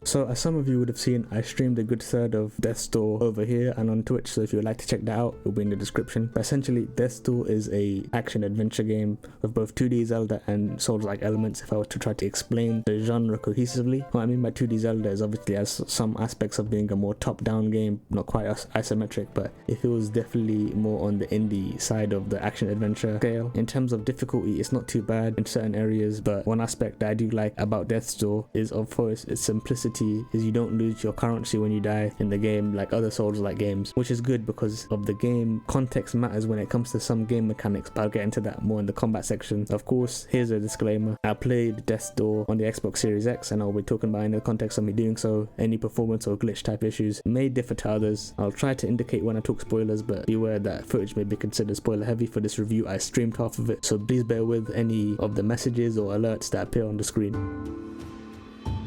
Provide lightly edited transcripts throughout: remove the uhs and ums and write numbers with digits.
So as some of you would have seen, I streamed a good third of Death's Door over here and on Twitch, so if you would like to check that out, it will be in the description. But essentially, Death's Door is a action adventure game with both 2D Zelda and Souls-like elements. If I were to try to explain the genre cohesively, what I mean by 2D Zelda is obviously has some aspects of being a more top-down game, not quite isometric, but it feels definitely more on the indie side of the action adventure scale. In terms of difficulty, it's not too bad in certain areas, but one aspect that I do like about Death's Door is, of course, its simplicity, is you don't lose your currency when you die in the game like other Souls-like games, which is good because of the game context matters when it comes to some game mechanics, but I'll get into that more in the combat section. Of course, here's a disclaimer: I played Death's Door on the Xbox Series X, and I'll be talking about in the context of me doing so. Any performance or glitch type issues may differ to others. I'll try to indicate when I talk spoilers, but beware that footage may be considered spoiler heavy for this review. I streamed half of it, so please bear with any of the messages or alerts that appear on the screen.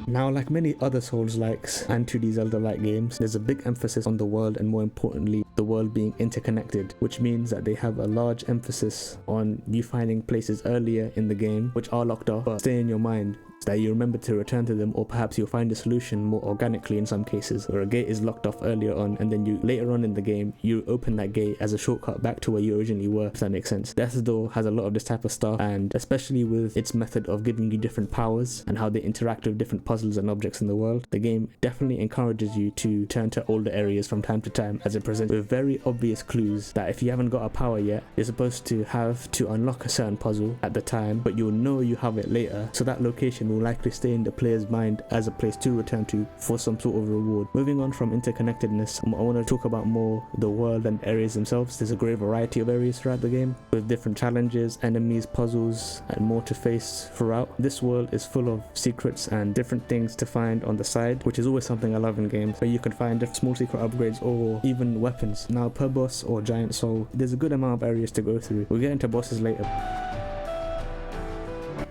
Now, like many other Souls-likes and 2D Zelda-like games, there's a big emphasis on the world, and more importantly, the world being interconnected, which means that they have a large emphasis on you finding places earlier in the game which are locked off but stay in your mind, so that you remember to return to them, or perhaps you'll find a solution more organically in some cases, where a gate is locked off earlier on and then you later on in the game you open that gate as a shortcut back to where you originally were, if that makes sense. Death's Door has a lot of this type of stuff, and especially with its method of giving you different powers and how they interact with different puzzles and objects in the world, the game definitely encourages you to turn to older areas from time to time, as it presents with very obvious clues that if you haven't got a power yet, you're supposed to have to unlock a certain puzzle at the time, but you'll know you have it later, so that location will likely stay in the player's mind as a place to return to for some sort of reward. Moving on from interconnectedness, I want to talk about more the world and areas themselves. There's a great variety of areas throughout the game with different challenges, enemies, puzzles, and more to face throughout. This world is full of secrets and different things to find on the side, which is always something I love in games, where you can find different small secret upgrades or even weapons. Now, per boss or giant soul, there's a good amount of areas to go through. We'll get into bosses later.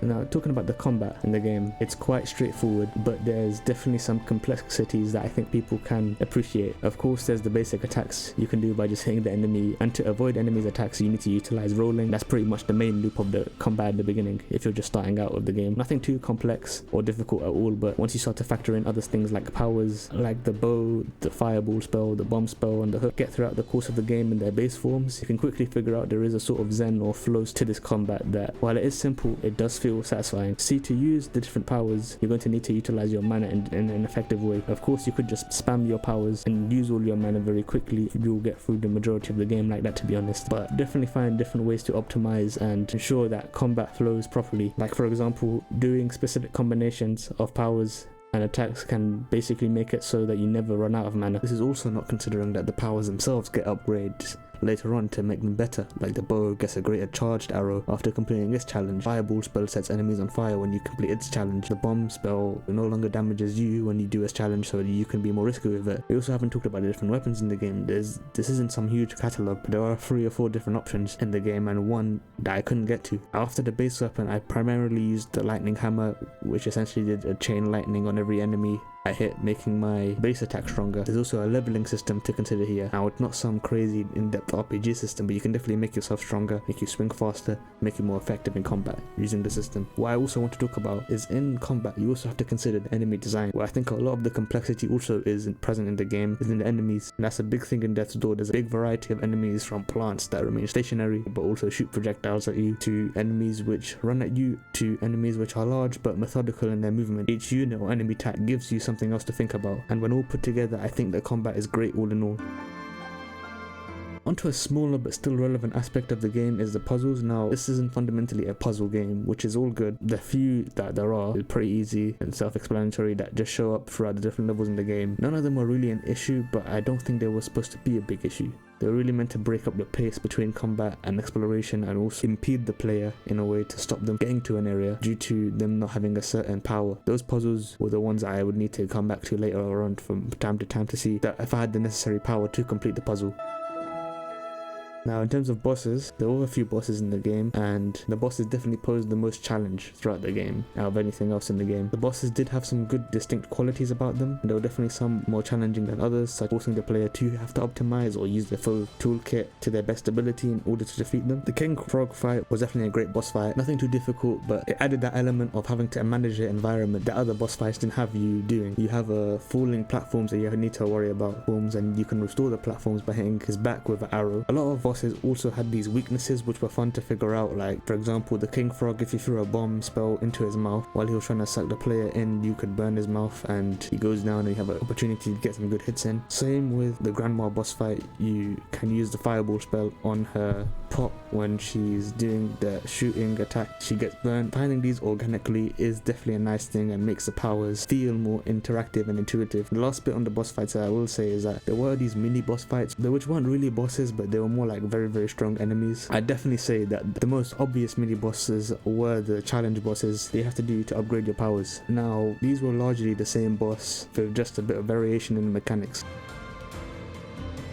Now, talking about the combat in the game, it's quite straightforward, but there's definitely some complexities that I think people can appreciate. Of course, there's the basic attacks you can do by just hitting the enemy, and to avoid enemies' attacks you need to utilize rolling. That's pretty much the main loop of the combat at the beginning if you're just starting out with the game. Nothing too complex or difficult at all, but once you start to factor in other things like powers, like the bow, the fireball spell, the bomb spell, and the hook get throughout the course of the game in their base forms, you can quickly figure out there is a sort of zen or flows to this combat that, while it is simple, it does feel satisfying. See, to use the different powers, you're going to need to utilize your mana in an effective way. Of course, you could just spam your powers and use all your mana very quickly. You'll get through the majority of the game like that, to be honest, but definitely find different ways to optimize and ensure that combat flows properly. Like, for example, doing specific combinations of powers and attacks can basically make it so that you never run out of mana. This is also not considering that the powers themselves get upgrades later on to make them better, like the bow gets a greater charged arrow after completing its challenge, fireball spell sets enemies on fire when you complete its challenge, the bomb spell no longer damages you when you do its challenge, so you can be more risky with it. We also haven't talked about the different weapons in the game. This isn't some huge catalogue, but there are 3 or 4 different options in the game, and one that I couldn't get to. After the base weapon, I primarily used the lightning hammer, which essentially did a chain lightning on every enemy I hit, making my base attack stronger. There's also a leveling system to consider here. Now, it's not some crazy in-depth RPG system, but you can definitely make yourself stronger, make you swing faster, make you more effective in combat using the system. What I also want to talk about is in combat, you also have to consider the enemy design, where I think a lot of the complexity also is present in the game, is in the enemies. And that's a big thing in Death's Door. There's a big variety of enemies, from plants that remain stationary but also shoot projectiles at you, to enemies which run at you, to enemies which are large but methodical in their movement. Each unit or enemy type gives you something else to think about, and when all put together, I think the combat is great all in all. Onto a smaller but still relevant aspect of the game is the puzzles. Now, this isn't fundamentally a puzzle game, which is all good. The few that there are pretty easy and self-explanatory that just show up throughout the different levels in the game. None of them were really an issue, but I don't think they were supposed to be a big issue. They were really meant to break up the pace between combat and exploration, and also impede the player in a way to stop them getting to an area due to them not having a certain power. Those puzzles were the ones that I would need to come back to later on from time to time to see that if I had the necessary power to complete the puzzle. Now, in terms of bosses, there were a few bosses in the game, and the bosses definitely posed the most challenge throughout the game out of anything else in the game. The bosses did have some good distinct qualities about them, and there were definitely some more challenging than others, such forcing the player to have to optimize or use their full toolkit to their best ability in order to defeat them. The King Frog fight was definitely a great boss fight, nothing too difficult, but it added that element of having to manage the environment that other boss fights didn't have you doing. You have falling platforms that you need to worry about, and you can restore the platforms by hitting his back with an arrow. A lot of bosses also had these weaknesses which were fun to figure out, like for example the King Frog, if you threw a bomb spell into his mouth while he was trying to suck the player in, you could burn his mouth and he goes down and you have an opportunity to get some good hits in. Same with the Grandma boss fight, you can use the fireball spell on her pop when she's doing the shooting attack, she gets burned. Finding these organically is definitely a nice thing and makes the powers feel more interactive and intuitive. The last bit on the boss fights that I will say is that there were these mini boss fights which weren't really bosses, but they were more like very strong enemies. I'd definitely say that the most obvious mini bosses were the challenge bosses they have to do to upgrade your powers. Now these were largely the same boss with just a bit of variation in the mechanics.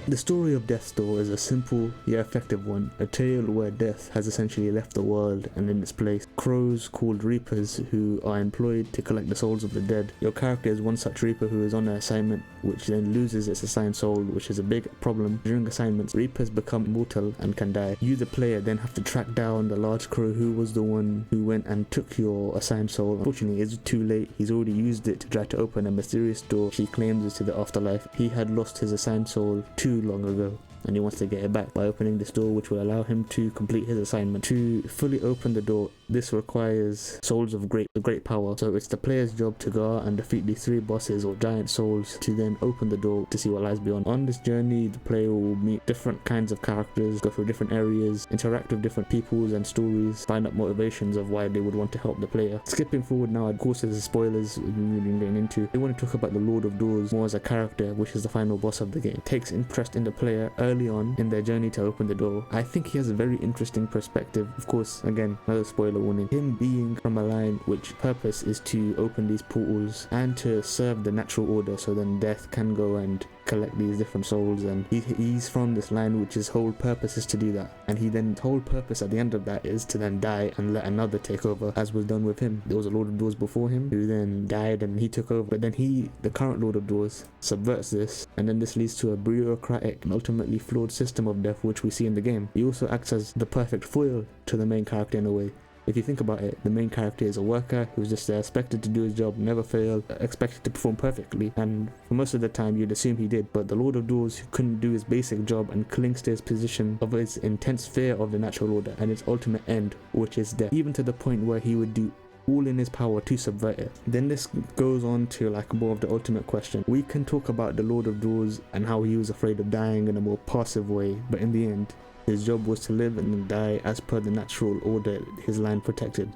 The story of Death's Door is a simple yet effective one, a tale where death has essentially left the world and in its place crows called Reapers who are employed to collect the souls of the dead. Your character is one such Reaper who is on an assignment which then loses its assigned soul, which is a big problem. During assignments, Reapers become immortal and can die. You, the player, then have to track down the large crow who was the one who went and took your assigned soul. Unfortunately, it's too late. He's already used it to try to open a mysterious door she claims is to the afterlife. He had lost his assigned soul too long ago, and he wants to get it back by opening this door, which will allow him to complete his assignment. To fully open the door, this requires souls of great power, so it's the player's job to go out and defeat these 3 bosses or giant souls to then open the door to see what lies beyond. On this journey, the player will meet different kinds of characters, go through different areas, interact with different peoples and stories, find out motivations of why they would want to help the player. Skipping forward now, of course there's spoilers we've been getting into. They want to talk about the Lord of Doors more as a character, which is the final boss of the game. Takes interest in the player early on in their journey to open the door. I think he has a very interesting perspective. Of course, again, another spoiler warning. Him being from a line which purpose is to open these portals and to serve the natural order, so then Death can go and collect these different souls, and he's from this line which his whole purpose is to do that, and his whole purpose at the end of that is to then die and let another take over, as was done with him. There was a Lord of Doors before him who then died and he took over, but then the current Lord of Doors, subverts this, and then this leads to a bureaucratic and ultimately flawed system of death which we see in the game. He also acts as the perfect foil to the main character in a way. If you think about it, the main character is a worker who's just expected to do his job, never fail, expected to perform perfectly, and for most of the time you'd assume he did, but the Lord of Doors who couldn't do his basic job and clings to his position of his intense fear of the natural order and its ultimate end, which is death, even to the point where he would do all in his power to subvert it. Then this goes on to like more of the ultimate question. We can talk about the Lord of Doors and how he was afraid of dying in a more passive way, but in the end his job was to live and die as per the natural order his line protected.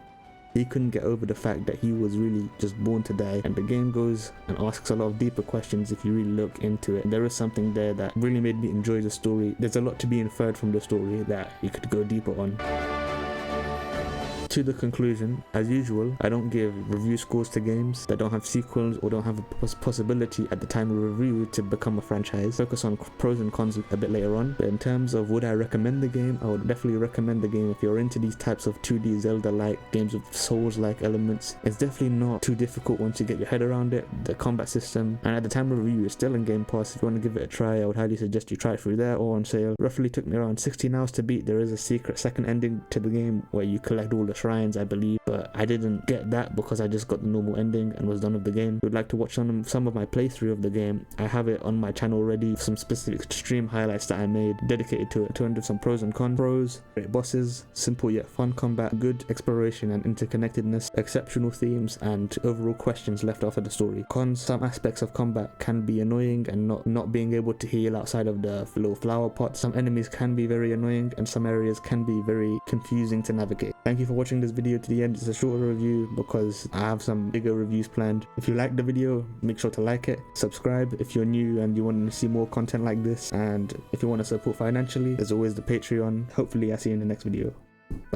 He couldn't get over the fact that he was really just born to die, and the game goes and asks a lot of deeper questions if you really look into it. There is something there that really made me enjoy the story. There's a lot to be inferred from the story that you could go deeper on. To the conclusion, as usual, I don't give review scores to games that don't have sequels or don't have a possibility at the time of review to become a franchise. Focus on pros and cons a bit later on, but in terms of would I recommend the game, I would definitely recommend the game if you're into these types of 2D Zelda-like games with Souls-like elements. It's definitely not too difficult once you get your head around it. The combat system, and at the time of review, it's still in Game Pass. If you want to give it a try, I would highly suggest you try it through there or on sale. Roughly took me around 16 hours to beat. There is a secret second ending to the game where you collect all the shrines, I believe, but I didn't get that because I just got the normal ending and was done with the game. If you'd like to watch some of my playthrough of the game, I have it on my channel already, some specific stream highlights that I made dedicated to it, turned with some pros and cons. Pros: great bosses, simple yet fun combat, good exploration and interconnectedness, exceptional themes, and overall questions left after the story. Cons: some aspects of combat can be annoying and not being able to heal outside of the little flower pot. Some enemies can be very annoying and some areas can be very confusing to navigate. Thank you for watching this video to the end. It's a shorter review because I have some bigger reviews planned. If you liked the video, make sure to like it, subscribe if you're new and you want to see more content like this, and if you want to support financially, there's always the Patreon. Hopefully I see you in the next video. Bye.